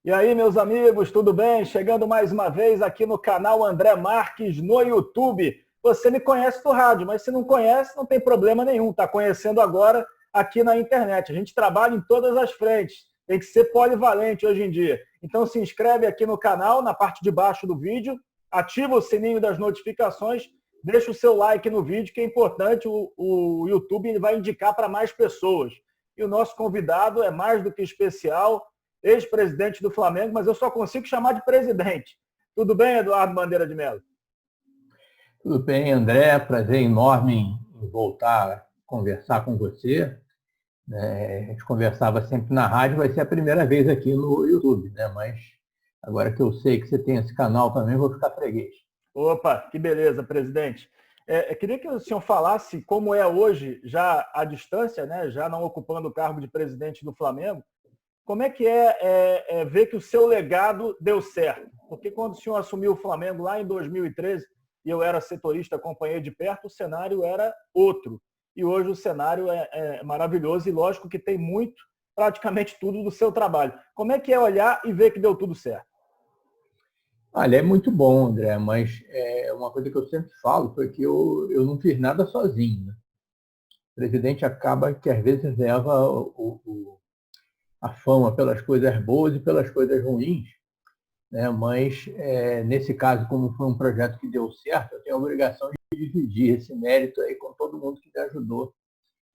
E aí, meus amigos, tudo bem? Chegando mais uma vez aqui no canal André Marques no YouTube. Você me conhece do rádio, mas se não conhece, não tem problema nenhum. Está conhecendo agora aqui na internet. A gente trabalha em todas as frentes. Tem que ser polivalente hoje em dia. Então se inscreve aqui no canal, na parte de baixo do vídeo, ativa o sininho das notificações, deixa o seu like no vídeo, que é importante. O YouTube ele vai indicar para mais pessoas. E o nosso convidado é mais do que especial, ex-presidente do Flamengo, mas eu só consigo chamar de presidente. Tudo bem, Eduardo Bandeira de Mello? Tudo bem, André. Prazer enorme em voltar a conversar com você. A gente conversava sempre na rádio, vai ser a primeira vez aqui no YouTube, né? Mas agora que eu sei que você tem esse canal também, vou ficar freguês. Opa, que beleza, presidente. Eu queria que o senhor falasse como é hoje, já à distância, né? Já não ocupando o cargo de presidente do Flamengo, como é que é ver que o seu legado deu certo? Porque quando o senhor assumiu o Flamengo lá em 2013, e eu era setorista, acompanhei de perto, o cenário era outro. E hoje o cenário é maravilhoso e lógico que tem muito, praticamente tudo do seu trabalho. Como é que é olhar e ver que deu tudo certo? Olha, é muito bom, André, mas uma coisa que eu sempre falo foi que eu não fiz nada sozinho, né? O presidente acaba que às vezes leva a fama pelas coisas boas e pelas coisas ruins, né? Mas nesse caso, como foi um projeto que deu certo, eu tenho a obrigação de dividir esse mérito aí com todo mundo que me ajudou.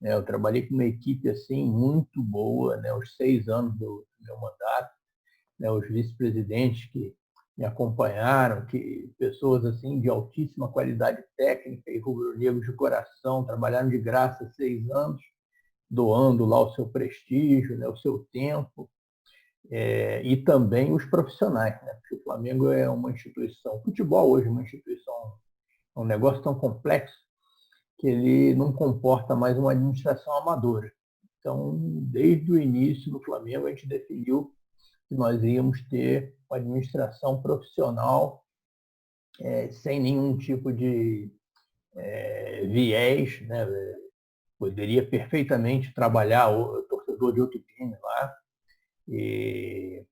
Eu trabalhei com uma equipe assim muito boa, né? Os 6 anos do meu mandato, né? Os vice-presidentes que me acompanharam, que pessoas assim de altíssima qualidade técnica e rubro-negros de coração, trabalharam de graça 6 anos, doando lá o seu prestígio, né? O seu tempo. E também os profissionais, né? Porque o Flamengo é uma instituição, o futebol hoje é uma instituição, é um negócio tão complexo que ele não comporta mais uma administração amadora. Então, desde o início do Flamengo, a gente definiu que nós íamos ter uma administração profissional, sem nenhum tipo de viés, né? Poderia perfeitamente trabalhar o torcedor de outro time lá. E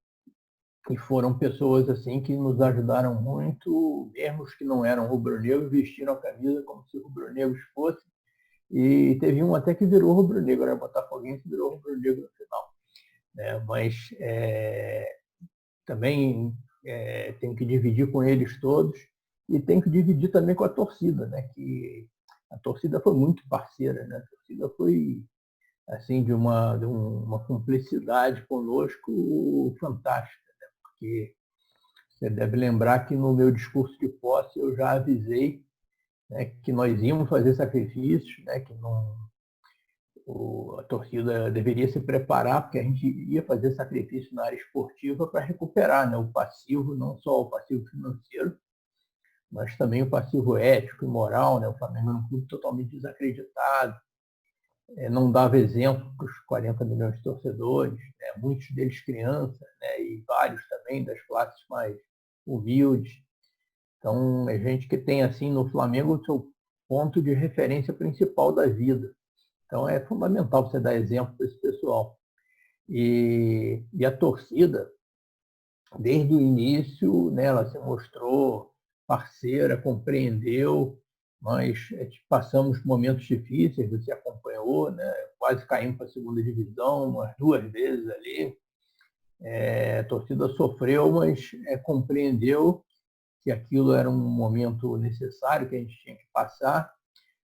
foram pessoas assim que nos ajudaram muito, mesmo os que não eram rubro-negros, vestiram a camisa como se rubro-negros fossem. E teve um até que virou rubro-negro, era botafoguense e virou rubro-negro no final. Mas também tenho que dividir com eles todos e tenho que dividir também com a torcida, né? Que a torcida foi muito parceira, né? A torcida foi assim de uma cumplicidade conosco fantástica, né? Porque você deve lembrar que no meu discurso de posse eu já avisei, né, que nós íamos fazer sacrifícios, né, que a torcida deveria se preparar, porque a gente ia fazer sacrifício na área esportiva para recuperar, né, o passivo, não só o passivo financeiro, mas também o passivo ético e moral. Né? O Flamengo era um clube totalmente desacreditado, não dava exemplo para os 40 milhões de torcedores, né? Muitos deles crianças, né? E vários também das classes mais humildes. Então, é gente que tem, assim, no Flamengo, o seu ponto de referência principal da vida. Então, é fundamental você dar exemplo para esse pessoal. E a torcida, desde o início, né, ela se mostrou parceira, compreendeu. Nós passamos momentos difíceis, você acompanhou, né? Quase caímos para a segunda divisão umas 2 vezes ali. A torcida sofreu, mas compreendeu que aquilo era um momento necessário que a gente tinha que passar.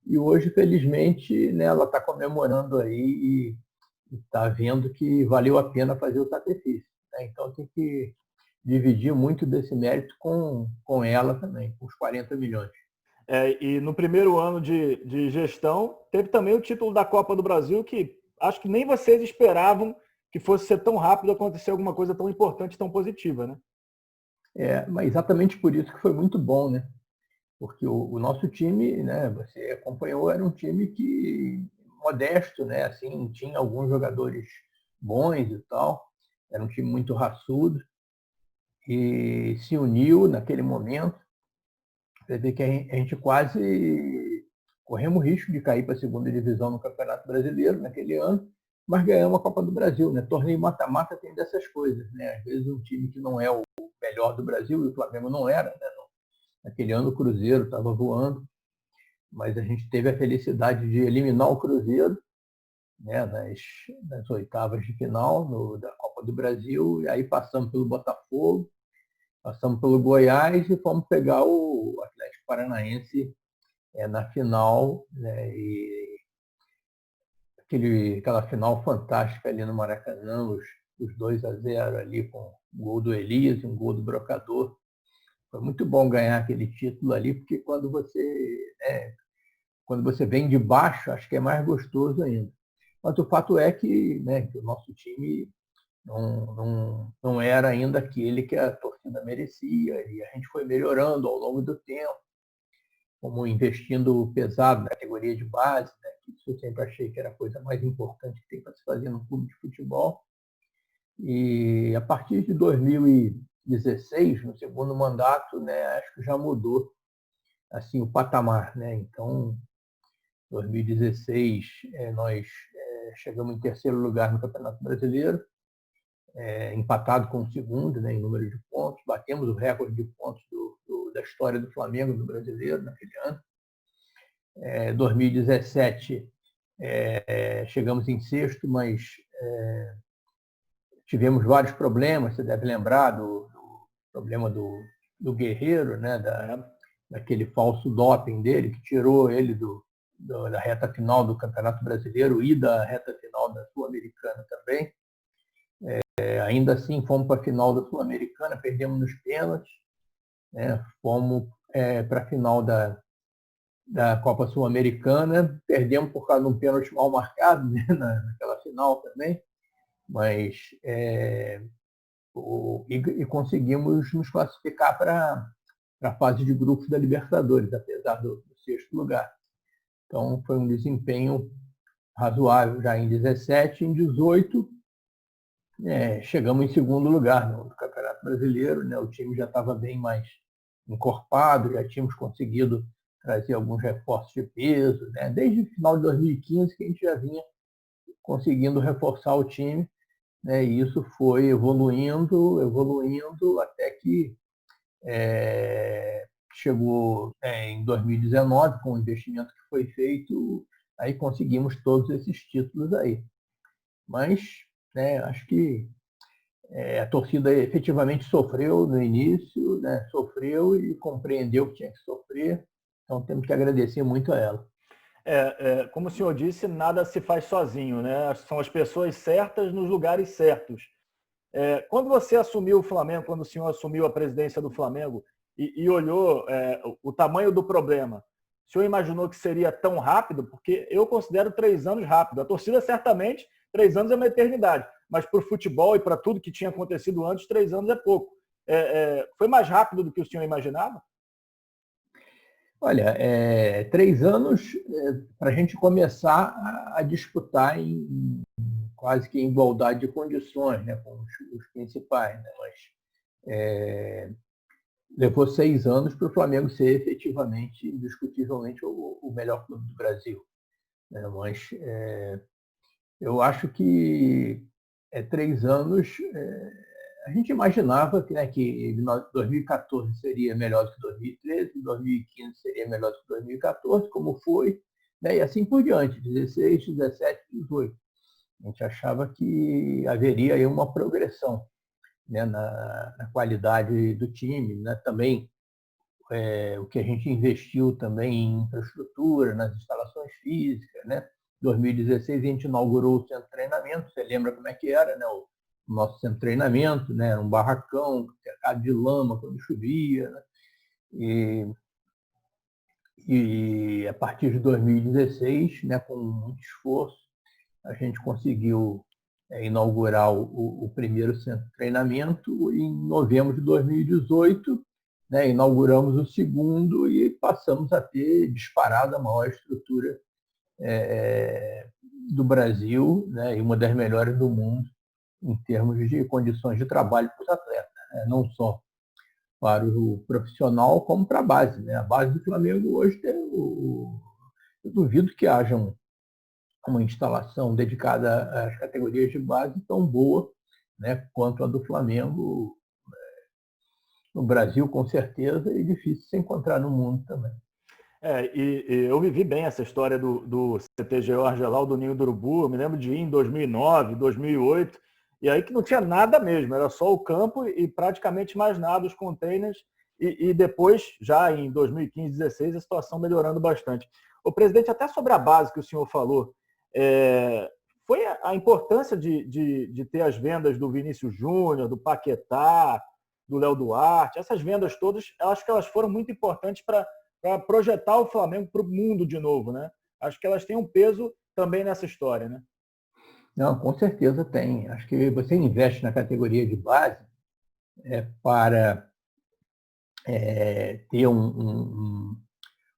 E hoje, felizmente, né, ela está comemorando aí e está vendo que valeu a pena fazer o sacrifício. Né? Então tem que dividir muito desse mérito com ela também, com os 40 milhões. E no primeiro ano de gestão, teve também o título da Copa do Brasil, que acho que nem vocês esperavam que fosse ser tão rápido, acontecer alguma coisa tão importante, tão positiva, né? Mas exatamente por isso que foi muito bom, né? Porque o nosso time, né, você acompanhou, era um time que modesto, né? Assim, tinha alguns jogadores bons e tal, era um time muito raçudo e se uniu naquele momento. Você vê que a gente quase corremos risco de cair para a segunda divisão no Campeonato Brasileiro naquele ano, mas ganhamos a Copa do Brasil, né? Torneio mata-mata tem dessas coisas, né? Às vezes um time que não é o melhor do Brasil, e o Flamengo não era, né? Naquele ano o Cruzeiro estava voando, mas a gente teve a felicidade de eliminar o Cruzeiro, né, nas oitavas de final da Copa do Brasil, e aí passamos pelo Botafogo, passamos pelo Goiás e fomos pegar o Atlético Paranaense na final, né, e aquela final fantástica ali no Maracanã, os 2-0 ali com um gol do Elias e um gol do Brocador. Foi muito bom ganhar aquele título ali, porque quando você vem de baixo, acho que é mais gostoso ainda. Mas o fato é que, né, que o nosso time não era ainda aquele que a torcida merecia, e a gente foi melhorando ao longo do tempo, como investindo pesado na categoria de base, né, que isso eu sempre achei que era a coisa mais importante que tem para se fazer no clube de futebol. E a partir de 2016, no segundo mandato, né, acho que já mudou assim o patamar, né? Então, 2016 nós chegamos em terceiro lugar no Campeonato Brasileiro, empatado com o segundo, né, em número de pontos, batemos o recorde de pontos da história do Flamengo no Brasileiro naquele ano. 2017 chegamos em sexto, mas tivemos vários problemas, você deve lembrar do problema do Guerreiro, né, daquele falso doping dele, que tirou ele da reta final do Campeonato Brasileiro e da reta final da Sul-Americana também. Ainda assim, fomos para a final da Sul-Americana, perdemos nos pênaltis, né, fomos para a final da Copa Sul-Americana, perdemos por causa de um pênalti mal marcado, né, naquela final também, mas e conseguimos nos classificar para a fase de grupos da Libertadores, apesar do sexto lugar. Então, foi um desempenho razoável já em 17. Em 18, chegamos em segundo lugar no Campeonato Brasileiro, né? O time já estava bem mais encorpado, já tínhamos conseguido trazer alguns reforços de peso, né? Desde o final de 2015 que a gente já vinha conseguindo reforçar o time, né? E isso foi evoluindo até que chegou em 2019, com o investimento que foi feito, aí conseguimos todos esses títulos aí. Mas acho que a torcida efetivamente sofreu no início, né? Sofreu e compreendeu que tinha que sofrer, então temos que agradecer muito a ela. Como o senhor disse, nada se faz sozinho, né? São as pessoas certas nos lugares certos. Quando você assumiu o Flamengo, quando o senhor assumiu a presidência do Flamengo e olhou o tamanho do problema, o senhor imaginou que seria tão rápido? Porque eu considero 3 anos rápido. A torcida, certamente, 3 anos é uma eternidade. Mas para o futebol e para tudo que tinha acontecido antes, 3 anos é pouco. Foi mais rápido do que o senhor imaginava? Olha, 3 anos para a gente começar a disputar quase que em igualdade de condições, né, com os principais, né? Mas levou 6 anos para o Flamengo ser efetivamente, indiscutivelmente, o melhor clube do Brasil, né? Mas eu acho que 3 anos a gente imaginava que 2014 seria melhor do que 2013, 2015 seria melhor do que 2014, como foi, né? E assim por diante, 16, 17, 18. A gente achava que haveria aí uma progressão, né, na qualidade do time, né? Também o que a gente investiu também em infraestrutura, nas instalações físicas, né? Em 2016 a gente inaugurou o centro de treinamento, você lembra como é que era, né? O nosso centro de treinamento, né? Era um barracão, cercado de lama quando chovia, né? E a partir de 2016, né, com muito esforço, a gente conseguiu inaugurar o primeiro centro de treinamento. Em novembro de 2018, né, inauguramos o segundo e passamos a ter disparada a maior estrutura do Brasil, né, e uma das melhores do mundo em termos de condições de trabalho para os atletas, né, não só para o profissional como para a base, né? A base do Flamengo hoje eu duvido que hajam uma instalação dedicada às categorias de base tão boa, né, quanto a do Flamengo no Brasil, com certeza, e difícil se encontrar no mundo também. E eu vivi bem essa história do CT Argelal, do Ninho do Urubu. Eu me lembro de ir em 2009, 2008, e aí que não tinha nada mesmo, era só o campo e praticamente mais nada, os containers, e depois, já em 2015, 2016, a situação melhorando bastante. O presidente, até sobre a base que o senhor falou, foi a importância de ter as vendas do Vinícius Júnior, do Paquetá, do Léo Duarte, essas vendas todas, eu acho que elas foram muito importantes para projetar o Flamengo para o mundo de novo, né? Acho que elas têm um peso também nessa história, né? Não, com certeza tem. Acho que você investe na categoria de base para ter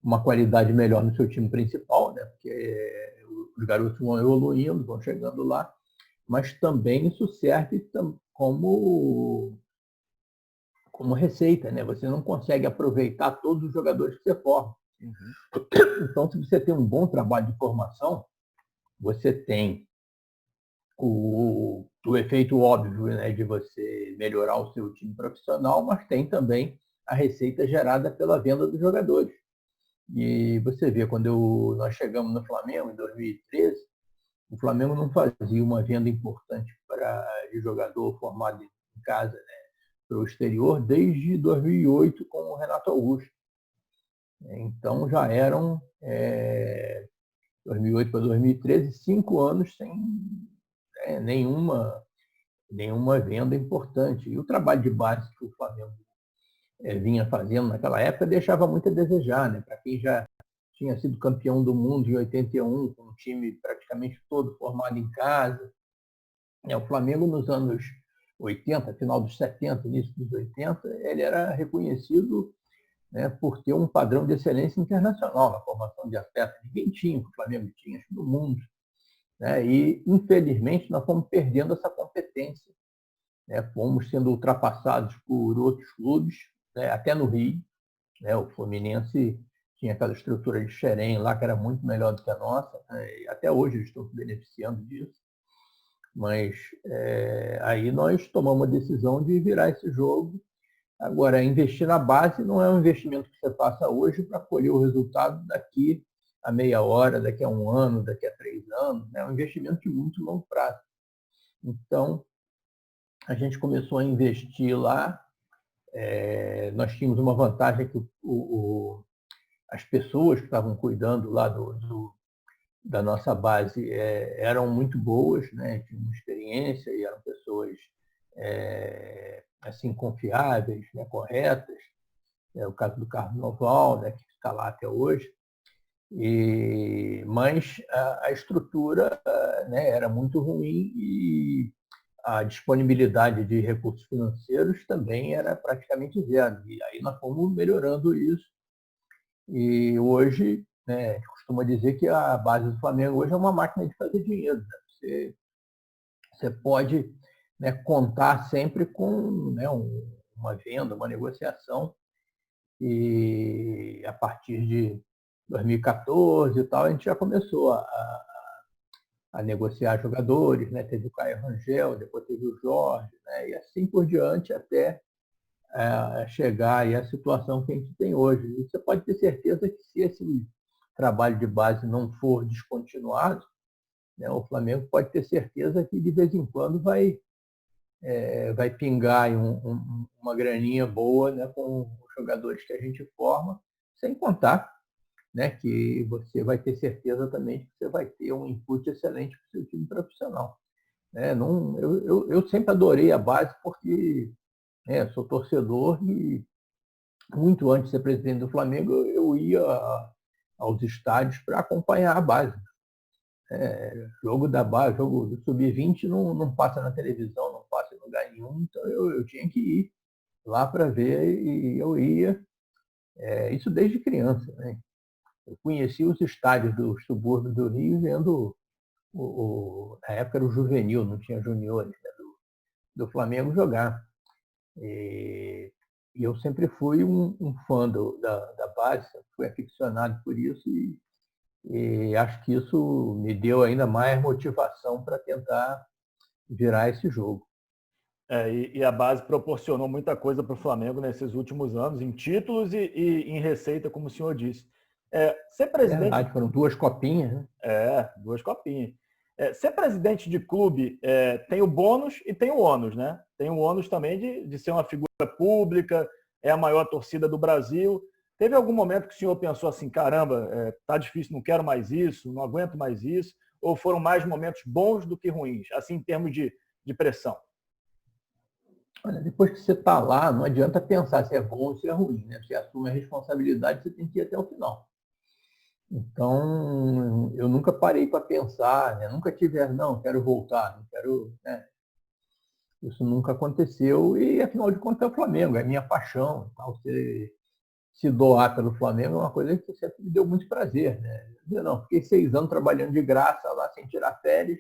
uma qualidade melhor no seu time principal, né? Porque os garotos vão evoluindo, vão chegando lá, mas também isso serve como receita, né? Você não consegue aproveitar todos os jogadores que você forma. Então, se você tem um bom trabalho de formação, você tem o efeito óbvio, né, de você melhorar o seu time profissional, mas tem também a receita gerada pela venda dos jogadores. E você vê, quando nós chegamos no Flamengo, em 2013, o Flamengo não fazia uma venda importante de jogador formado em casa, né, para o exterior, desde 2008 com o Renato Augusto. Então já eram 2008 para 2013, 5 anos sem nenhuma venda importante. E o trabalho de base que o Flamengo vinha fazendo naquela época deixava muito a desejar, né? Para quem já tinha sido campeão do mundo em 81, com um time praticamente todo formado em casa. O Flamengo, nos anos 80, final dos 70, início dos 80, ele era reconhecido, né, por ter um padrão de excelência internacional na formação de atletas. Ninguém tinha, o Flamengo tinha no mundo. Né? E, infelizmente, nós fomos perdendo essa competência. Né? Fomos sendo ultrapassados por outros clubes, né? Até no Rio. Né? O Fluminense tinha aquela estrutura de Xerém lá, que era muito melhor do que a nossa. Né? E até hoje eles estão se beneficiando disso. Mas aí nós tomamos a decisão de virar esse jogo. Agora, investir na base não é um investimento que você faça hoje para colher o resultado daqui a meia hora, daqui a um ano, daqui a 3 anos. É um investimento de muito longo prazo. Então, a gente começou a investir lá. Nós tínhamos uma vantagem que as pessoas que estavam cuidando lá da nossa base eram muito boas, né? Tinham experiência e eram pessoas assim, confiáveis, né? Corretas. É o caso do Carlos Noval, né? Que está lá até hoje. Mas a estrutura, né? Era muito ruim e a disponibilidade de recursos financeiros também era praticamente zero. E aí nós fomos melhorando isso. E hoje, né, a gente costuma dizer que a base do Flamengo hoje é uma máquina de fazer dinheiro. Né? Você pode, né, contar sempre com, né, uma venda, uma negociação. E a partir de 2014 e tal, a gente já começou a negociar jogadores, né? Teve o Caio Rangel, depois teve o Jorge, né? E assim por diante até chegar aí à situação que a gente tem hoje. E você pode ter certeza que se esse trabalho de base não for descontinuado, né, o Flamengo pode ter certeza que de vez em quando vai pingar uma graninha boa, né, com os jogadores que a gente forma, sem contar, né, que você vai ter certeza também que você vai ter um input excelente para o seu time profissional. Eu sempre adorei a base porque sou torcedor e muito antes de ser presidente do Flamengo eu ia aos estádios para acompanhar a base. Jogo da base, jogo do Sub-20 não passa na televisão, não passa em lugar nenhum, então eu tinha que ir lá para ver e eu ia. Isso desde criança. Né? Eu conheci os estádios dos subúrbios do Rio vendo, na época era o juvenil, não tinha juniores, né, do Flamengo jogar. E eu sempre fui um fã da base, fui aficionado por isso E acho que isso me deu ainda mais motivação para tentar virar esse jogo. E a base proporcionou muita coisa para o Flamengo nesses últimos anos, em títulos e em receita, como o senhor disse. Ser presidente. Verdade, foram 2 copinhas, né? 2 copinhas. Ser presidente de clube tem o bônus e tem o ônus, né? Tem o ônus também de ser uma figura pública, é a maior torcida do Brasil. Teve algum momento que o senhor pensou assim, caramba, tá difícil, não quero mais isso, não aguento mais isso? Ou foram mais momentos bons do que ruins, assim, em termos de pressão? Olha, depois que você está lá, não adianta pensar se é bom ou se é ruim, né? Você assume a responsabilidade, você tem que ir até o final. Então, eu nunca parei para pensar, né? Nunca tive, não, quero voltar, não quero, né? Isso nunca aconteceu e, afinal de contas, é o Flamengo, é minha paixão. Tal. Você se doar pelo Flamengo é uma coisa que sempre me deu muito prazer, né? Eu não, fiquei 6 anos trabalhando de graça lá, sem tirar férias,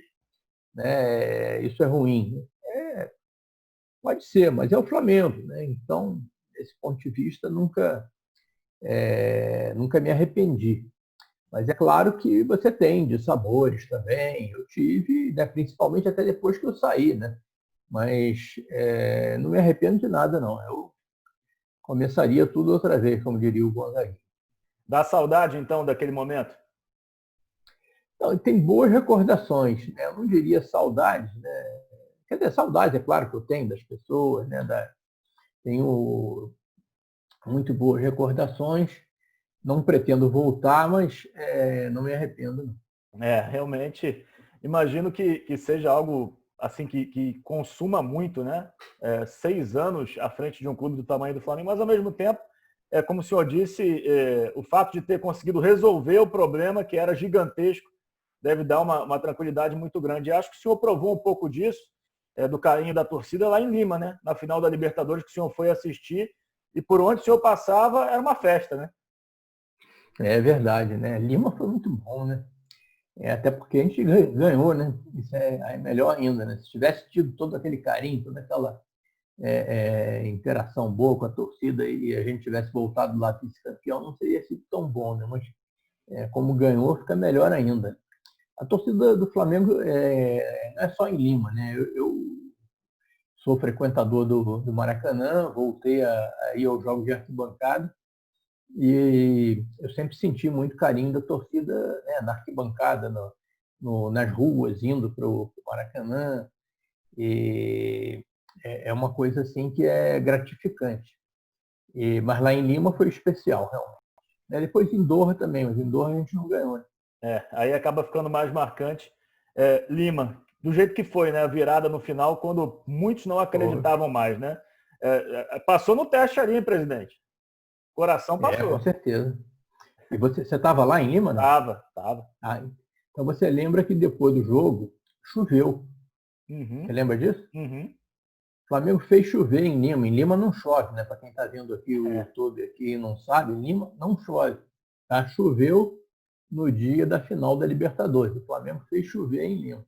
né? Isso é ruim. Pode ser, mas é o Flamengo, né? Então, desse ponto de vista, nunca me arrependi. Mas é claro que você tem dissabores também. Eu tive, né, principalmente até depois que eu saí, né? Mas não me arrependo de nada, não. Eu começaria tudo outra vez, como diria o Gonzaguinha. Dá saudade, então, daquele momento? Então, tem boas recordações, né? Eu não diria saudades, né? Quer dizer, saudades, é claro que eu tenho das pessoas, né? Tenho muito boas recordações. Não pretendo voltar, mas não me arrependo. Não. Realmente, imagino que seja algo assim que consuma muito, né? 6 anos à frente de um clube do tamanho do Flamengo, mas ao mesmo tempo, como o senhor disse, o fato de ter conseguido resolver o problema, que era gigantesco, deve dar uma tranquilidade muito grande. E acho que o senhor provou um pouco disso, do carinho da torcida lá em Lima, né? Na final da Libertadores, que o senhor foi assistir, e por onde o senhor passava era uma festa, né? É verdade, né? Lima foi muito bom, né? Até porque a gente ganhou, né? Isso é melhor ainda, né? Se tivesse tido todo aquele carinho, toda aquela interação boa com a torcida e a gente tivesse voltado lá vice-campeão, não seria sido tão bom, né? Mas como ganhou, fica melhor ainda. A torcida do Flamengo não é só em Lima, né? Eu sou frequentador do Maracanã, voltei a ir aos jogos de arquibancada e eu sempre senti muito carinho da torcida, né, na arquibancada, nas ruas, indo para o Maracanã. E é uma coisa assim que é gratificante. Mas lá em Lima foi especial, realmente. Depois em Doha também, mas em Doha a gente não ganhou. Né? Aí acaba ficando mais marcante. Lima, do jeito que foi, né? A virada no final, quando muitos não acreditavam mais, né? Passou no teste ali, hein, presidente? Coração Com passou. certeza. E você estava lá em Lima, não? Tava. Então você lembra que depois do jogo choveu. Você Uhum. lembra disso? Uhum. O Flamengo fez chover em Lima. Em Lima não chove, né? Para quem está vendo aqui o YouTube aqui e não sabe, em Lima não chove. Tá? Choveu no dia da final da Libertadores. O Flamengo fez chover em Lima.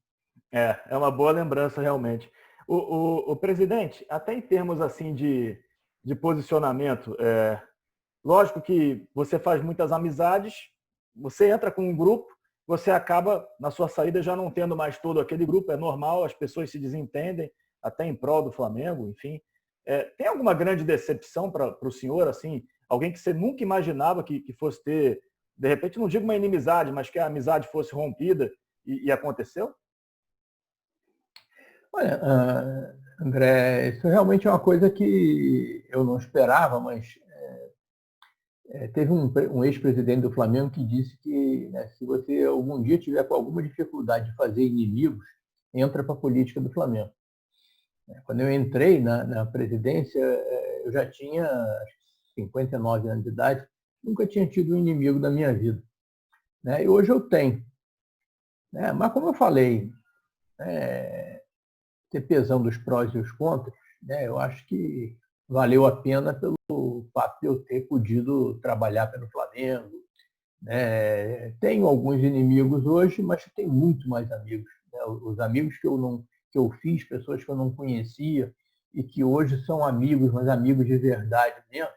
É uma boa lembrança, realmente. O presidente, até em termos assim de posicionamento, lógico que você faz muitas amizades, você entra com um grupo, você acaba, na sua saída, já não tendo mais todo aquele grupo, é normal, as pessoas se desentendem, até em prol do Flamengo, enfim. Tem alguma grande decepção para o senhor, assim, alguém que você nunca imaginava que fosse ter, de repente, não digo uma inimizade, mas que a amizade fosse rompida e aconteceu? Olha, André, isso realmente é uma coisa que eu não esperava, mas teve um ex-presidente do Flamengo que disse que, né, se você algum dia tiver com alguma dificuldade de fazer inimigos, entra para a política do Flamengo. Quando eu entrei na presidência, eu já tinha 59 anos de idade, nunca tinha tido um inimigo da minha vida. Né? E hoje eu tenho. Né? Mas como eu falei, ter pesão dos prós e os contras, né? Eu acho que valeu a pena pelo fato de eu ter podido trabalhar pelo Flamengo. Né? Tenho alguns inimigos hoje, mas tenho muito mais amigos. Né? Os amigos que eu fiz, pessoas que eu não conhecia e que hoje são amigos, mas amigos de verdade mesmo.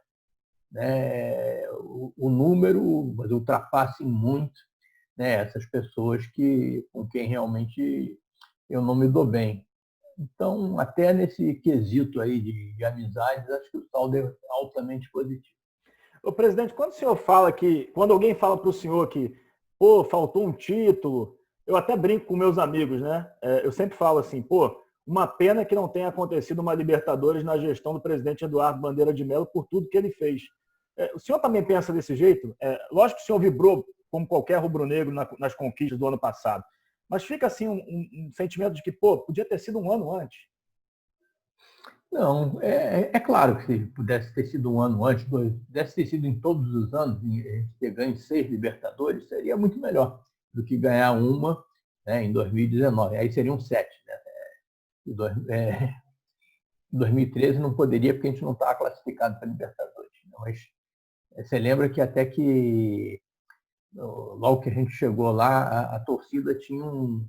Né? O número ultrapassa muito. né, essas pessoas com quem realmente eu não me dou bem. Então, até nesse quesito aí de amizades, acho que o saldo é altamente positivo. Ô, presidente, quando o senhor fala quando alguém fala para o senhor que, pô, faltou um título, eu até brinco com meus amigos, né? Eu sempre falo assim, pô, uma pena que não tenha acontecido uma Libertadores na gestão do presidente Eduardo Bandeira de Mello por tudo que ele fez. O senhor também pensa desse jeito? Lógico que o senhor vibrou, como qualquer rubro-negro, nas conquistas do ano passado, mas fica assim um sentimento de que, pô, podia ter sido um ano antes. Não, é claro que se pudesse ter sido um ano antes, pudesse ter sido em todos os anos, ter ganho 6 Libertadores, seria muito melhor do que ganhar uma, né, em 2019. Aí seriam 7. Né? Em 2013 não poderia, porque a gente não estava classificado para Libertadores. Mas você lembra que até que, logo que a gente chegou lá, a torcida tinha um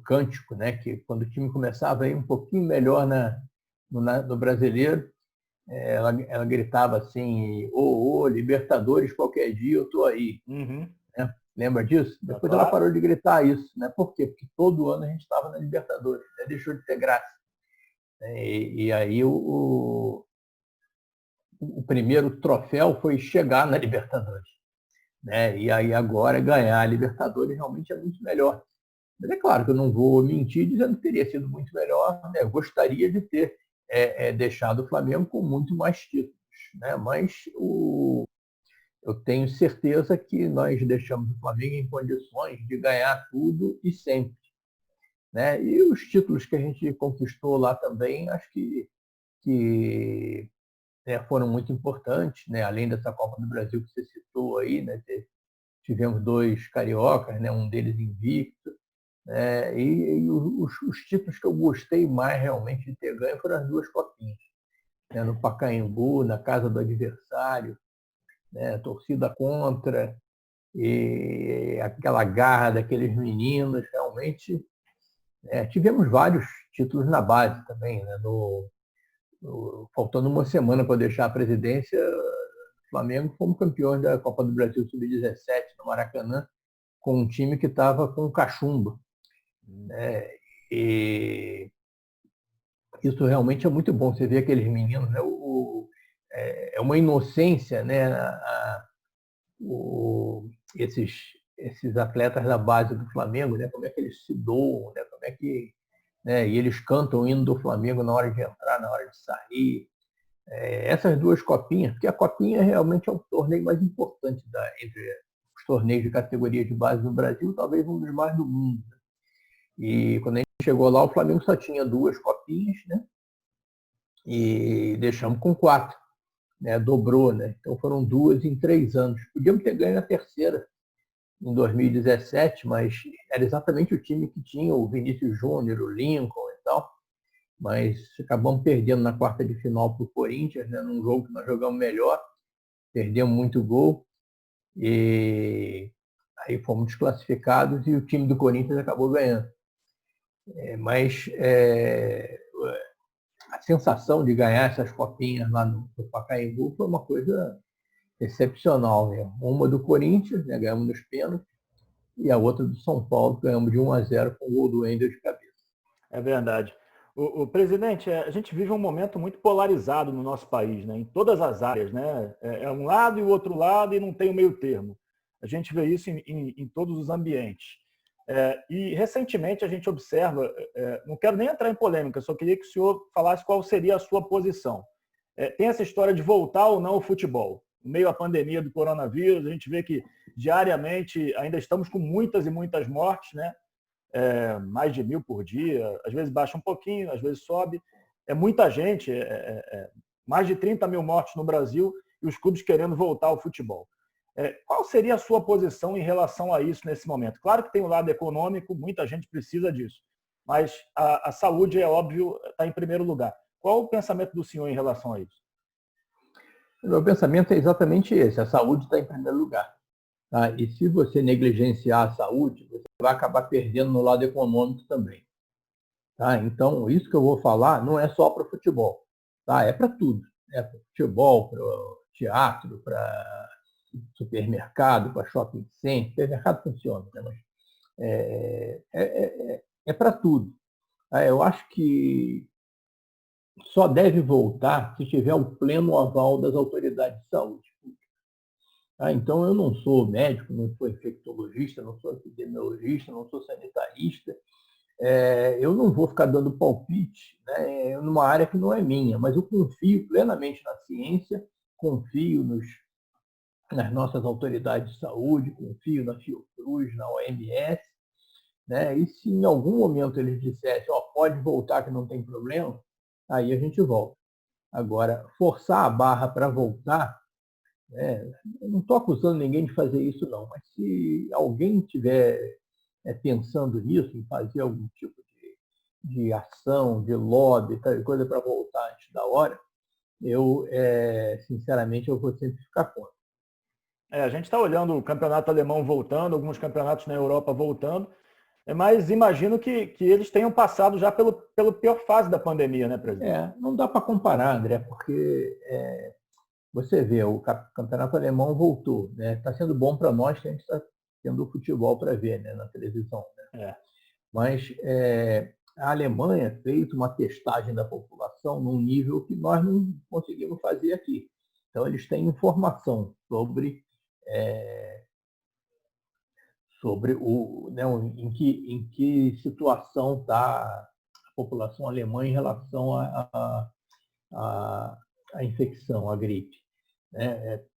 cântico, né? Que quando o time começava a ir um pouquinho melhor no brasileiro, ela gritava assim: ô, Libertadores, qualquer dia eu tô aí. Uhum. Né? Lembra disso? Depois claro. Ela parou de gritar isso. Né? Por quê? Porque todo ano a gente estava na Libertadores, né? Deixou de ter graça. E aí o primeiro troféu foi chegar na Libertadores. Né? E aí agora ganhar a Libertadores realmente é muito melhor. Mas é claro que eu não vou mentir dizendo que teria sido muito melhor. Né? Eu gostaria de ter deixado o Flamengo com muito mais títulos. Né? Mas eu tenho certeza que nós deixamos o Flamengo em condições de ganhar tudo e sempre. Né? E os títulos que a gente conquistou lá também, acho que foram muito importantes, né? Além dessa Copa do Brasil que você citou aí, né? Tivemos 2 cariocas, né? Um deles invicto. E os títulos que eu gostei mais realmente de ter ganho foram as 2 copinhas. Né? No Pacaembu, na casa do adversário, né? Torcida contra, e aquela garra daqueles meninos, realmente. Tivemos vários títulos na base também, né? Faltando uma semana para deixar a presidência, o Flamengo fomos campeões da Copa do Brasil Sub-17 no Maracanã, com um time que estava com cachumba. E isso realmente é muito bom. Você vê aqueles meninos, né? É uma inocência, né? Esses atletas da base do Flamengo, né? Como é que eles se doam, né? Como é que, né? E eles cantam o hino do Flamengo na hora de entrar, na hora de sair. Essas 2 copinhas, porque a copinha realmente é o torneio mais importante entre os torneios de categoria de base no Brasil, talvez um dos mais do mundo. E quando a gente chegou lá, o Flamengo só tinha 2 copinhas, né? E deixamos com 4, né? Dobrou, né? Então foram 2 em 3 anos. Podíamos ter ganho a terceira em 2017, mas era exatamente o time que tinha o Vinícius Júnior, o Lincoln e tal. Mas acabamos perdendo na quarta de final para o Corinthians, né? Num jogo que nós jogamos melhor, perdemos muito gol, e aí fomos desclassificados e o time do Corinthians acabou ganhando. Mas a sensação de ganhar essas copinhas lá no Pacaembu foi uma coisa excepcional. Né? Uma do Corinthians, né? Ganhamos nos pênaltis, e a outra do São Paulo, ganhamos de 1-0 com o gol do Wendel de cabeça. É verdade. O presidente, a gente vive um momento muito polarizado no nosso país, né? Em todas as áreas, né? Um lado e o outro lado e não tem o meio termo. A gente vê isso em todos os ambientes. E recentemente a gente observa, não quero nem entrar em polêmica, só queria que o senhor falasse qual seria a sua posição. Tem essa história de voltar ou não ao futebol. No meio à pandemia do coronavírus, a gente vê que diariamente ainda estamos com muitas e muitas mortes, né? Mais de 1.000 por dia, às vezes baixa um pouquinho, às vezes sobe. É muita gente, mais de 30 mil mortes no Brasil e os clubes querendo voltar ao futebol. Qual seria a sua posição em relação a isso nesse momento? Claro que tem o lado econômico, muita gente precisa disso, mas a saúde, é óbvio, está em primeiro lugar. Qual o pensamento do senhor em relação a isso? O meu pensamento é exatamente esse: a saúde está em primeiro lugar. Tá? E se você negligenciar a saúde, você vai acabar perdendo no lado econômico também. Tá? Então, isso que eu vou falar não é só para o futebol, tá? É para tudo. É para o futebol, para o teatro, para supermercado, para shopping center. Supermercado funciona, né? Mas é para tudo. Eu acho que só deve voltar se tiver o pleno aval das autoridades de saúde. Então, eu não sou médico, não sou infectologista, não sou epidemiologista, não sou sanitarista. Eu não vou ficar dando palpite, né, numa área que não é minha, mas eu confio plenamente na ciência, confio nas nossas autoridades de saúde, confio na Fiocruz, na OMS, né, e se em algum momento eles dissessem, pode voltar que não tem problema, aí a gente volta. Agora, forçar a barra para voltar, eu não estou acusando ninguém de fazer isso, não, mas se alguém estiver pensando nisso, em fazer algum tipo de ação, de lobby, tal coisa para voltar antes da hora, sinceramente, eu vou sempre ficar contra. A gente está olhando o campeonato alemão voltando, alguns campeonatos na Europa voltando, mas imagino que eles tenham passado já pela pior fase da pandemia, né, presidente? Não dá para comparar, André, porque você vê, o campeonato alemão voltou, né? Está sendo bom para nós que a gente está tendo futebol para ver, né, na televisão. Né? Mas a Alemanha fez uma testagem da população num nível que nós não conseguimos fazer aqui. Então, eles têm informação sobre em que situação está a população alemã em relação à infecção, à gripe.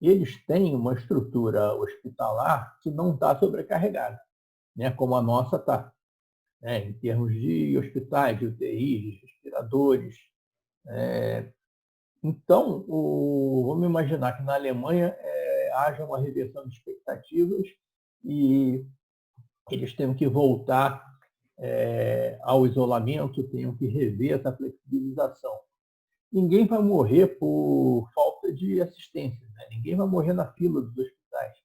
Eles têm uma estrutura hospitalar que não está sobrecarregada, né, como a nossa está, em termos de hospitais, de UTIs, de respiradores. Então, vamos imaginar que na Alemanha haja uma reversão de expectativas e eles tenham que voltar ao isolamento, tenham que rever essa flexibilização. Ninguém vai morrer por falta de assistência, né? Ninguém vai morrer na fila dos hospitais,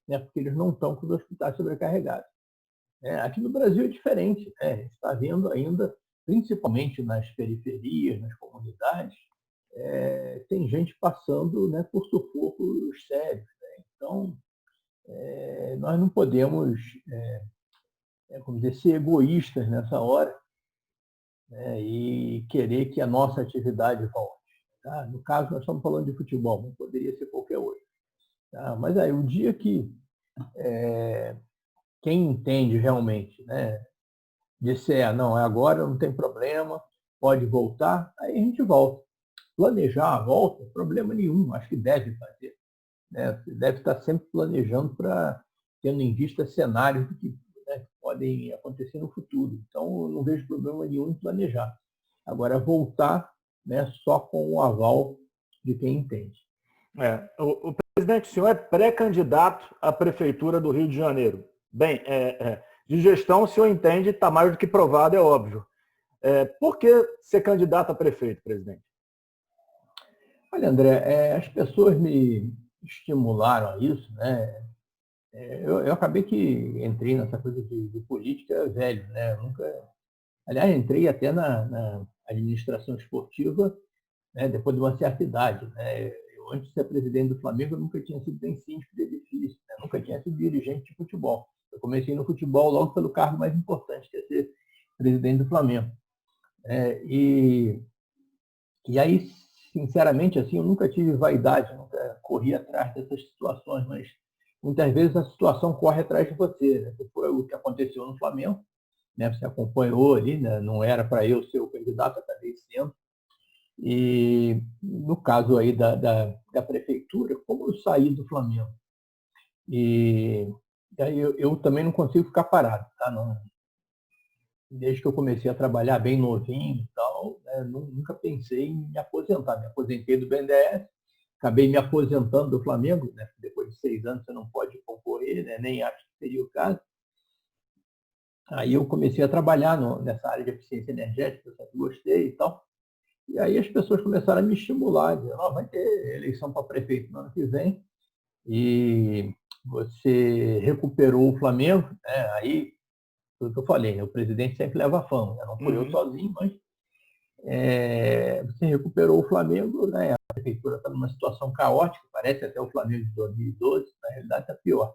né? Porque eles não estão com os hospitais sobrecarregados. Aqui no Brasil é diferente, né? A gente está vendo ainda, principalmente nas periferias, nas comunidades, tem gente passando, né, por sufocos sérios. Né? Então, nós não podemos como dizer, ser egoístas nessa hora, né, e querer que a nossa atividade volte. Tá? No caso, nós estamos falando de futebol, não poderia ser qualquer outro. Tá? Mas aí, o dia que quem entende realmente, né, disser, não, agora não tem problema, pode voltar, aí a gente volta. Planejar a volta, problema nenhum, acho que deve fazer. Né? Deve estar sempre planejando tendo em vista cenários que podem acontecer no futuro. Então, eu não vejo problema nenhum em planejar. Agora, voltar, né, só com o aval de quem entende. O presidente, o senhor é pré-candidato à Prefeitura do Rio de Janeiro. Bem, de gestão, o senhor entende, está mais do que provado, é óbvio. Por que ser candidato a prefeito, presidente? Olha, André, as pessoas me estimularam a isso, né? Eu acabei que entrei nessa coisa de política velho, né? Aliás, entrei até na administração esportiva, né, depois de uma certa idade. Né? Eu, antes de ser presidente do Flamengo, eu nunca tinha sido nem síndico de edifício, né? Nunca tinha sido dirigente de futebol. Eu comecei no futebol logo pelo cargo mais importante, que é ser presidente do Flamengo. E aí, sinceramente, assim, eu nunca tive vaidade, nunca corri atrás dessas situações, mas muitas vezes a situação corre atrás de você. Né? Foi o que aconteceu no Flamengo, né? Você acompanhou ali, né? Não era para eu ser o candidato, acabei sendo. E no caso aí da prefeitura, como eu saí do Flamengo, e aí eu também não consigo ficar parado, tá? Não, desde que eu comecei a trabalhar bem novinho e tal, né, nunca pensei em me aposentar. Me aposentei do BNDES, acabei me aposentando do Flamengo, né? Depois de 6 anos você não pode concorrer, né? Nem acho que seria o caso. Aí eu comecei a trabalhar nessa área de eficiência energética, eu sempre gostei e tal. E aí as pessoas começaram a me estimular, dizendo, vai ter eleição para prefeito no ano que vem, e você recuperou o Flamengo, né? Aí, tudo que eu falei, né? O presidente sempre leva a fama, né? Não fui eu sozinho, mas você recuperou o Flamengo, né? prefeitura está numa situação caótica, parece até o Flamengo de 2012, na realidade está pior.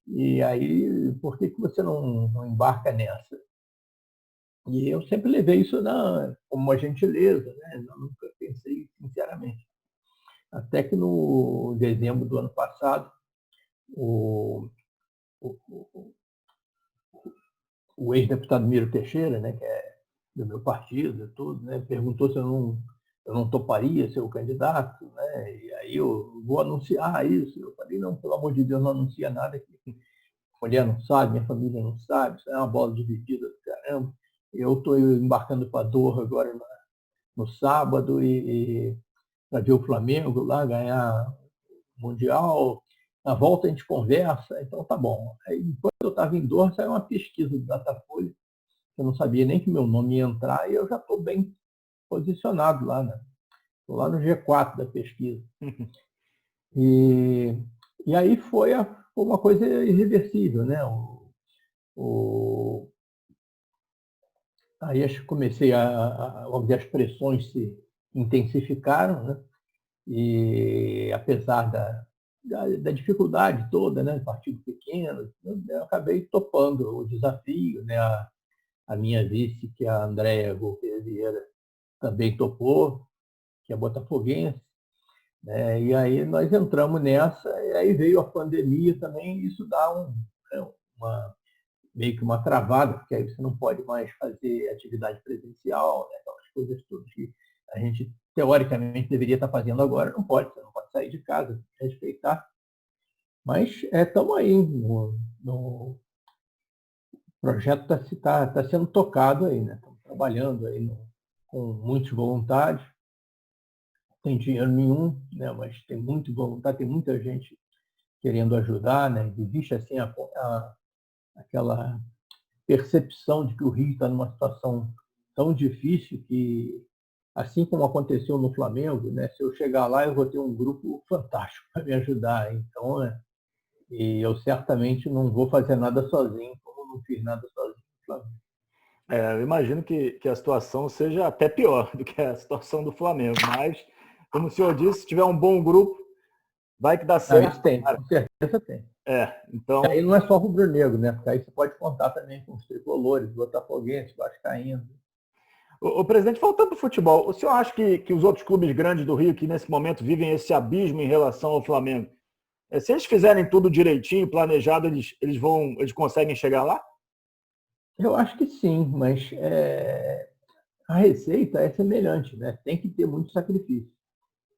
E aí, por que você não embarca nessa? E eu sempre levei isso como uma gentileza, né? Eu nunca pensei sinceramente. Até que no dezembro do ano passado, o, o, o ex-deputado Miro Teixeira, né, que é do meu partido, tudo, né, perguntou se eu não toparia ser o candidato, né, e aí eu vou anunciar isso. Eu falei, não, pelo amor de Deus, não anuncia nada aqui. A mulher não sabe, minha família não sabe, isso é uma bola dividida do caramba. Eu estou embarcando para Doha agora no sábado para ver o Flamengo lá ganhar o Mundial. Na volta a gente conversa, então tá bom. Aí, enquanto eu estava em Doha, saiu uma pesquisa do Datafolha. Eu não sabia nem que meu nome ia entrar e eu já estou bem posicionado lá, né? Estou lá no G4 da pesquisa. E, e aí foi uma coisa irreversível, né? Aí acho que comecei vamos dizer, as pressões se intensificaram, né? E apesar da dificuldade toda, né? Partido pequeno, eu acabei topando o desafio, né? A minha vice, que é a Andréa Gouveia Vieira, também topou, que é botafoguense, né? E aí nós entramos nessa, e aí veio a pandemia também, e isso dá meio que uma travada, porque aí você não pode mais fazer atividade presencial, né? Aquelas coisas todas que a gente, teoricamente, deveria estar fazendo agora, não pode, você não pode sair de casa, respeitar. Mas estamos aí, no projeto está sendo tocado aí, né? Estamos trabalhando aí com muitos voluntários, tem dinheiro nenhum, né? Mas tem muito voluntário, tem muita gente querendo ajudar, né? Existe assim aquela percepção de que o Rio está numa situação tão difícil que, assim como aconteceu no Flamengo, né? Se eu chegar lá, eu vou ter um grupo fantástico para me ajudar. Então, né? E eu certamente não vou fazer nada sozinho, como não fiz nada sozinho no Flamengo. Eu imagino que a situação seja até pior do que a situação do Flamengo, mas, como o senhor disse, se tiver um bom grupo, vai que dá certo. Isso tem, com certeza tem. Então... Aí não é só rubro-negro, né? Porque aí você pode contar também com os tricolores, botafoguenses, vascaínos. O presidente, voltando para o futebol, o senhor acha que os outros clubes grandes do Rio, que nesse momento vivem esse abismo em relação ao Flamengo, se eles fizerem tudo direitinho, planejado, eles conseguem chegar lá? Eu acho que sim, mas a receita é semelhante, né? Tem que ter muito sacrifício.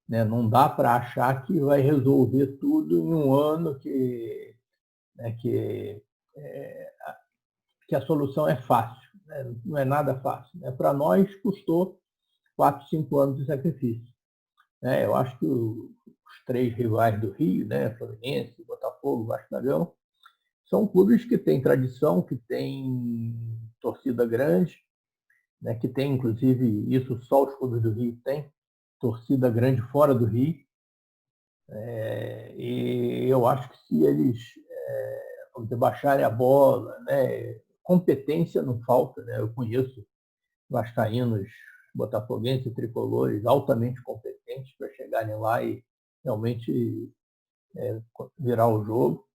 Né? Não dá para achar que vai resolver tudo em um ano, né, que a solução é fácil. Né? Não é nada fácil. Né? Para nós, custou 4, 5 anos de sacrifício. Né? Eu acho que os três rivais do Rio, né, Fluminense, Botafogo, Vasco da Gama, são clubes que têm tradição, que têm torcida grande, né, que tem, inclusive, isso só os clubes do Rio têm, torcida grande fora do Rio. E eu acho que se eles baixarem a bola, né, competência não falta. Né? Eu conheço vascaínos, botafoguenses e tricolores altamente competentes para chegarem lá e realmente virar o jogo.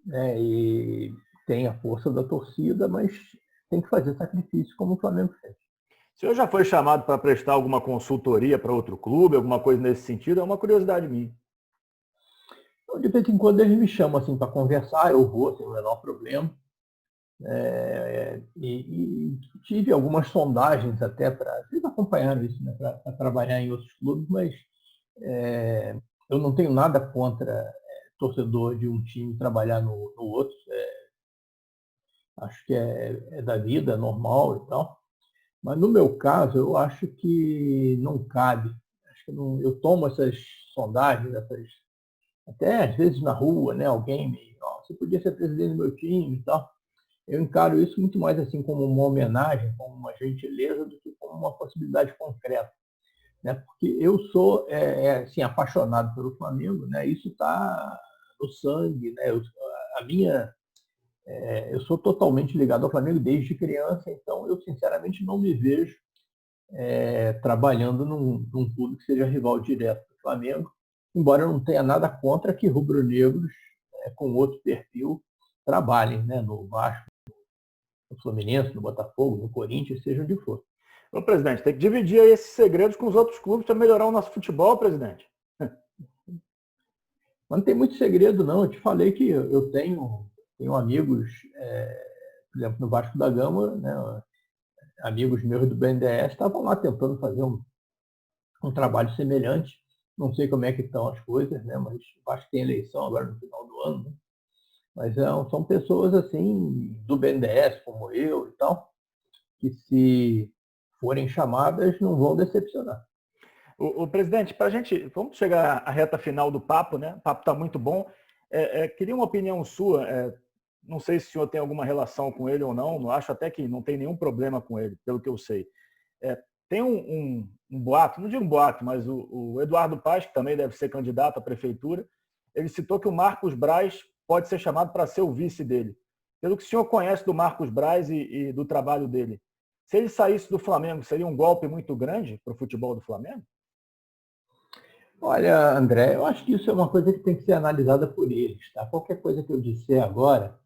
Né? E tem a força da torcida, mas tem que fazer sacrifício, como o Flamengo fez. O senhor já foi chamado para prestar alguma consultoria para outro clube, alguma coisa nesse sentido? É uma curiosidade minha. Então, de vez em quando eles me chamam assim, para conversar, eu vou, sem o menor problema. E tive algumas sondagens até para... Vocês acompanharam isso, né? Para trabalhar em outros clubes, mas eu não tenho nada contra torcedor de um time trabalhar no outro. Acho que é da vida, é normal e tal. Mas no meu caso, eu acho que não cabe. Acho que não, eu tomo essas sondagens, até às vezes na rua, né? Alguém me, você podia ser presidente do meu time e tal. Eu encaro isso muito mais assim como uma homenagem, como uma gentileza, do que como uma possibilidade concreta. Né? Porque eu sou assim, apaixonado pelo Flamengo, né? Isso está no sangue. Né? Eu sou totalmente ligado ao Flamengo desde criança, então eu sinceramente não me vejo trabalhando num clube que seja rival direto do Flamengo, embora eu não tenha nada contra que rubro-negros com outro perfil trabalhem, né, no Vasco, no Fluminense, no Botafogo, no Corinthians, seja onde for. Ô, presidente, tem que dividir aí esses segredos com os outros clubes para melhorar o nosso futebol, presidente. Mas não tem muito segredo, não. Eu te falei que eu tenho amigos, por exemplo, no Vasco da Gama, né, amigos meus do BNDES estavam lá tentando fazer um trabalho semelhante. Não sei como é que estão as coisas, né, mas o Vasco tem eleição agora no final do ano, né? Mas são pessoas assim do BNDES, como eu e tal, que se forem chamadas não vão decepcionar. O presidente, para a gente, vamos chegar à reta final do papo, né? O papo está muito bom. Queria uma opinião sua. Não sei se o senhor tem alguma relação com ele ou não. Acho até que não tem nenhum problema com ele, pelo que eu sei. Tem um boato, não digo um boato, mas o Eduardo Paes, que também deve ser candidato à prefeitura, ele citou que o Marcos Braz pode ser chamado para ser o vice dele. Pelo que o senhor conhece do Marcos Braz e do trabalho dele, se ele saísse do Flamengo, seria um golpe muito grande para o futebol do Flamengo? Olha, André, eu acho que isso é uma coisa que tem que ser analisada por eles. Tá? Qualquer coisa que eu disser agora,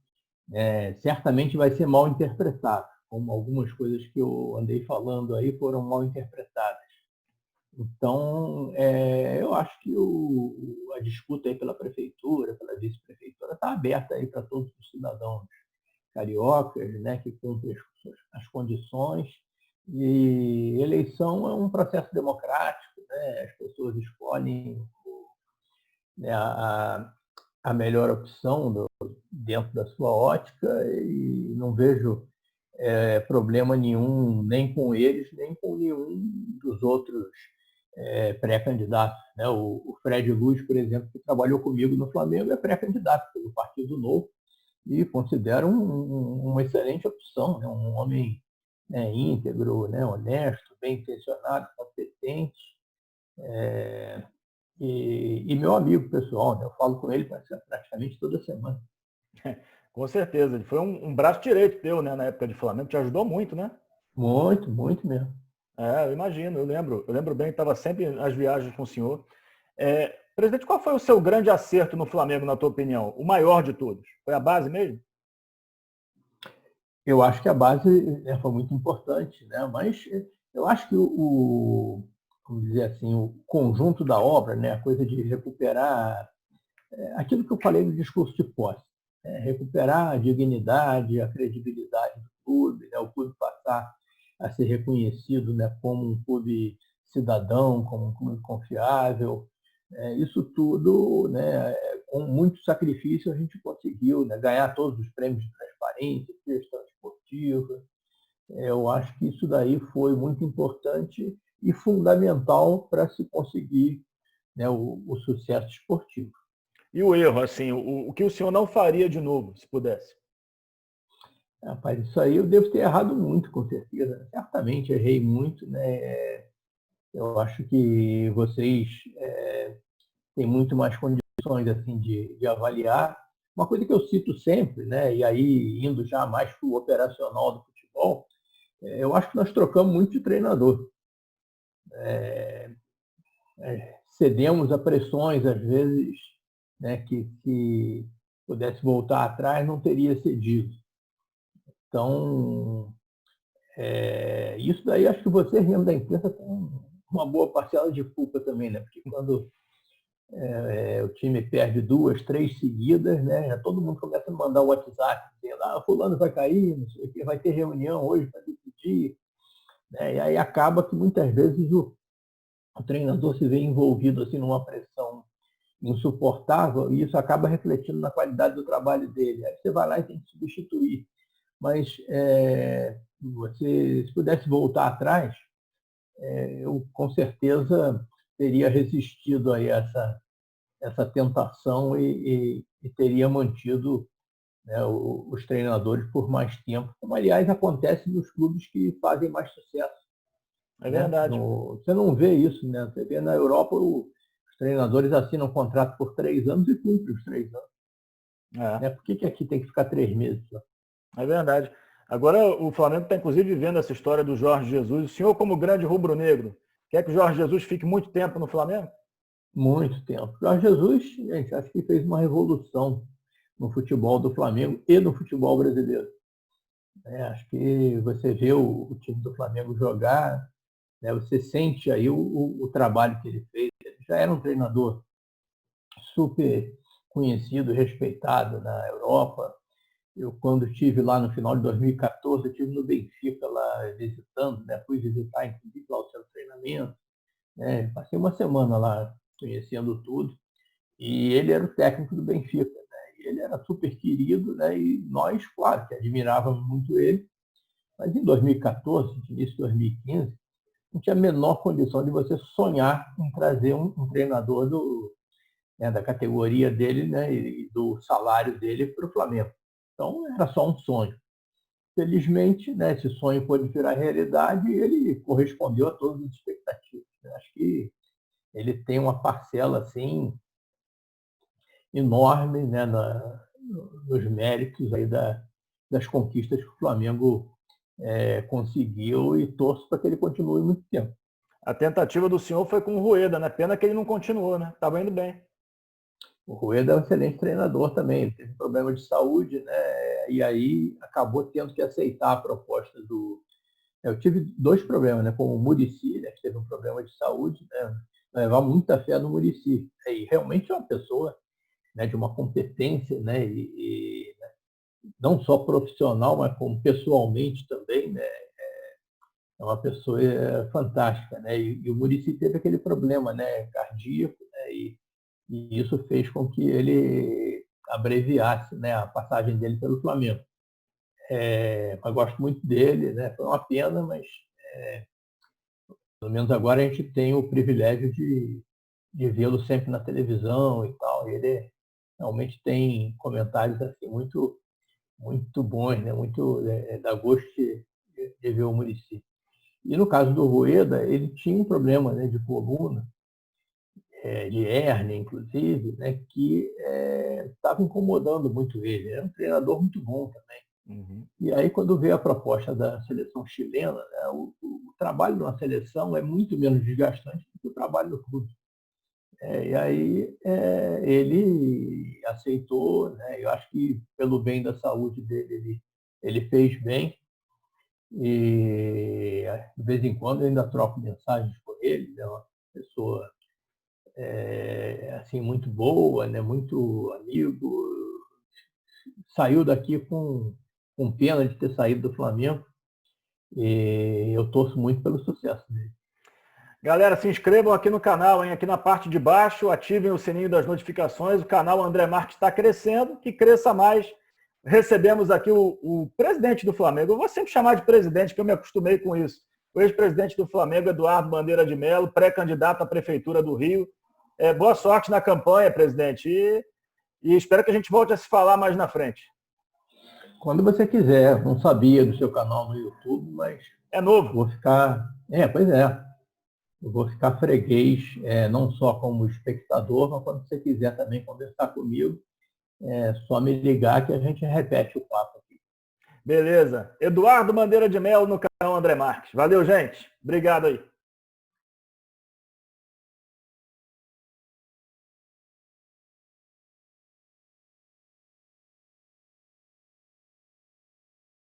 certamente vai ser mal interpretado, como algumas coisas que eu andei falando aí foram mal interpretadas. Então, eu acho que a disputa aí pela prefeitura, pela vice-prefeitura, está aberta aí para todos os cidadãos cariocas, né, que cumprem as condições. E eleição é um processo democrático, né? As pessoas escolhem, né, a melhor opção dentro da sua ótica e não vejo problema nenhum nem com eles, nem com nenhum dos outros pré-candidatos. Né? O Fred Luz, por exemplo, que trabalhou comigo no Flamengo, é pré-candidato pelo Partido Novo e considero uma excelente opção, né? Um homem íntegro, né? Honesto, bem intencionado, competente e meu amigo pessoal. Né? Eu falo com ele praticamente toda semana. Com certeza. Ele foi um braço direito teu, né, na época de Flamengo. Te ajudou muito, né? Muito, muito mesmo. Eu imagino. Eu lembro bem que estava sempre nas viagens com o senhor. Presidente, qual foi o seu grande acerto no Flamengo, na tua opinião? O maior de todos? Foi a base mesmo? Eu acho que a base foi muito importante, né? Mas eu acho que vamos dizer assim, o conjunto da obra, né? A coisa de recuperar aquilo que eu falei no discurso de posse, recuperar a dignidade, a credibilidade do clube, né? O clube passar a ser reconhecido, né, como um clube cidadão, como um clube confiável. Isso tudo, né, com muito sacrifício, a gente conseguiu, né, ganhar todos os prêmios de transparência, gestão esportiva. Eu acho que isso daí foi muito importante e fundamental para se conseguir, né, o sucesso esportivo. E o erro, assim, o que o senhor não faria de novo, se pudesse? Rapaz, isso aí eu devo ter errado muito, com certeza. Certamente errei muito, né? Eu acho que vocês têm muito mais condições assim de avaliar. Uma coisa que eu cito sempre, né? E aí indo já mais para o operacional do futebol, eu acho que nós trocamos muito de treinador. Cedemos a pressões, às vezes, né, que se pudesse voltar atrás não teria cedido. Então, isso daí acho que você, remo da imprensa, tem uma boa parcela de culpa também, né? Porque quando o time perde 2, 3 seguidas, né? Já todo mundo começa a mandar o WhatsApp, dizendo, fulano vai cair, não sei o quê, vai ter reunião hoje para decidir. Né? E aí acaba que muitas vezes o treinador se vê envolvido assim, numa pressão insuportável e isso acaba refletindo na qualidade do trabalho dele. Aí você vai lá e tem que substituir. Mas se pudesse voltar atrás, eu com certeza teria resistido a essa tentação e teria mantido, né, os treinadores por mais tempo, como aliás acontece nos clubes que fazem mais sucesso. É verdade. Você não vê isso, né? Você vê na Europa os treinadores assinam um contrato por 3 anos e cumprem os 3 anos. Né? Por que aqui tem que ficar 3 meses? É verdade. Agora o Flamengo está, inclusive, vivendo essa história do Jorge Jesus. O senhor, como grande rubro-negro, quer que o Jorge Jesus fique muito tempo no Flamengo? Muito tempo. Jorge Jesus, gente, acho que fez uma revolução no futebol do Flamengo e no futebol brasileiro. Acho que você vê o time do Flamengo jogar, né, você sente aí o trabalho que ele fez. Ele já era um treinador super conhecido, respeitado na Europa. Eu, quando estive lá no final de 2014, eu estive no Benfica lá visitando, né? Fui visitar, inclusive, lá o seu treinamento. Né? Passei uma semana lá conhecendo tudo. E ele era o técnico do Benfica. Né? E ele era super querido, né? E nós, claro, que admirávamos muito ele. Mas em 2014, início de 2015, não tinha a menor condição de você sonhar em trazer um treinador da categoria dele, né, e do salário dele para o Flamengo. Então, era só um sonho. Felizmente, né, esse sonho pôde virar realidade e ele correspondeu a todas as expectativas. Acho que ele tem uma parcela assim enorme, né, nos méritos aí das conquistas que o Flamengo conseguiu, e torço para que ele continue muito tempo. A tentativa do senhor foi com o Rueda, né? Pena que ele não continuou, né? Estava indo bem. O Rueda é um excelente treinador também, ele teve problema de saúde, né? E aí acabou tendo que aceitar a proposta do... Eu tive dois problemas, né? Com o Muricy, né? Que teve um problema de saúde, né? Levar muita fé no Muricy. E realmente é uma pessoa, né, de uma competência, né? E não só profissional, mas como pessoalmente também, né? É uma pessoa fantástica, né? E o Muricy teve aquele problema, né? Cardíaco, né? E isso fez com que ele abreviasse, né, a passagem dele pelo Flamengo. Eu gosto muito dele, né? Foi uma pena, mas pelo menos agora a gente tem o privilégio de vê-lo sempre na televisão e tal. E ele realmente tem comentários assim muito, muito bons, né? Muito dá gosto de ver o Muricy. E no caso do Rueda, ele tinha um problema, né, de coluna, de hérnia, inclusive, né, que estava incomodando muito ele. Era um treinador muito bom também. Uhum. E aí, quando veio a proposta da seleção chilena, né, o trabalho de uma seleção é muito menos desgastante do que o trabalho no clube. E aí ele aceitou, né, eu acho que pelo bem da saúde dele, ele fez bem. E de vez em quando eu ainda troco mensagens com ele, é uma pessoa assim muito boa, né, muito amigo. Saiu daqui com pena de ter saído do Flamengo, e eu torço muito pelo sucesso dele. Galera, se inscrevam aqui no canal, hein? Aqui na parte de baixo, ativem o sininho das notificações. O canal André Marques está crescendo, que cresça mais. Recebemos aqui o presidente do Flamengo. Eu vou sempre chamar de presidente, porque eu me acostumei com isso. O ex-presidente do Flamengo, Eduardo Bandeira de Mello, pré-candidato à Prefeitura do Rio. Boa sorte na campanha, presidente. E espero que a gente volte a se falar mais na frente. Quando você quiser. Não sabia do seu canal no YouTube, mas... É novo. Vou ficar... Pois é. Eu vou ficar freguês, não só como espectador, mas quando você quiser também conversar comigo, é só me ligar que a gente repete o papo aqui. Beleza. Eduardo Bandeira de Mello no canal André Marques. Valeu, gente. Obrigado aí.